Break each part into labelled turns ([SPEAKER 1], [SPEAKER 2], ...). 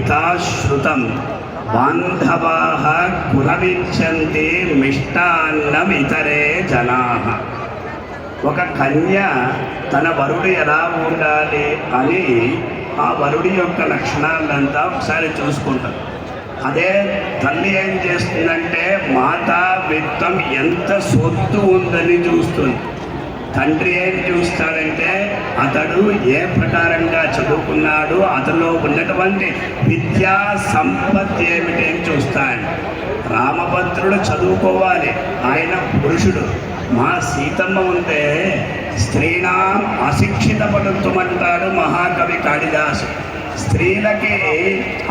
[SPEAKER 1] పితా శృతం బాంధవాః కులమిచ్చంతి మిష్టాన్నం ఇతరే జనాః. ఒక కన్య తన వరుడు ఎలా ఉండాలి అని ఆ వరుడి యొక్క లక్షణాలంతా ఒకసారి చూసుకుంటారు. అదే తల్లి ఏం చేస్తుందంటే మాతా విత్తం ఎంత సొత్తు ఉందని చూస్తుంది. తండ్రి ఏం చూస్తాడంటే అతడు ఏ ప్రకారంగా చదువుకున్నాడు, అతనిలో ఉన్నటువంటి విద్యా సంపత్తి ఏమిటి అని చూస్తాడు. రామభద్రుడు చదువుకోవాలి, ఆయన పురుషుడు. మా సీతమ్మ ఉంటే స్త్రీణాం అశిక్షిత పడుతుమంటాడు మహాకవి కాళిదాసు. స్త్రీలకి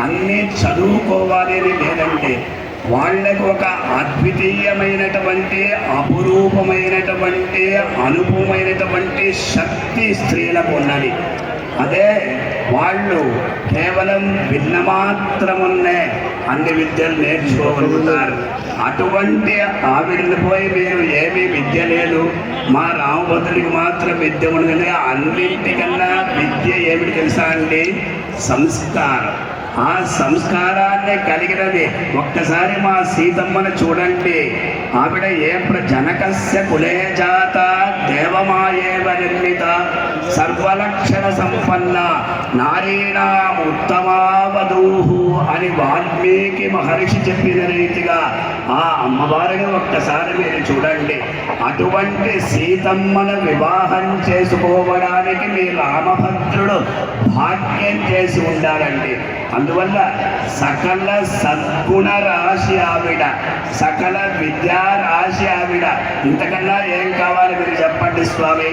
[SPEAKER 1] అన్నీ చదువుకోవాలి అని లేదంటే వాళ్ళకు ఒక అద్వితీయమైనటువంటి అపురూపమైనటువంటి అనుభవమైనటువంటి శక్తి స్త్రీలకు ఉన్నది. అదే వాళ్ళు కేవలం విన్న మాత్రమున్నే అన్ని విద్యలు నేర్చుకోగలుగుతారు. అటువంటి ఆవిడని పోయి మీరు ఏమీ విద్య లేదు, మా రామభద్రుడికి మాత్రం విద్య ఉన్నది. అన్నింటికన్నా విద్య ఏమిటి తెలుసా అండి? సంస్కారం. ఆ సంస్కారాన్ని కలిగినది. ఒక్కసారి మా సీతమ్మను చూడండి. ఆవిడ జనకస్య కులే జాత దేవమాయేవ నిర్మిత సర్వలక్షణ సంపన్న నారీణాం ఉత్తమావధూహు అని వాల్మీకి మహర్షి చెప్పిన రీతిగా ఆ అమ్మవారిని ఒక్కసారి మీరు చూడండి. అటువంటి సీతమ్మను వివాహం చేసుకోవడానికి మీ రామభద్రుడు భాగ్యం చేసి ఉండాలండి. అందువల్ల సకల సద్గుణ రాశి ఆవిడ, సకల విద్యా రాశి ఆవిడ. ఇంతకన్నా ఏం కావాలి మీరు చెప్పండి స్వామి?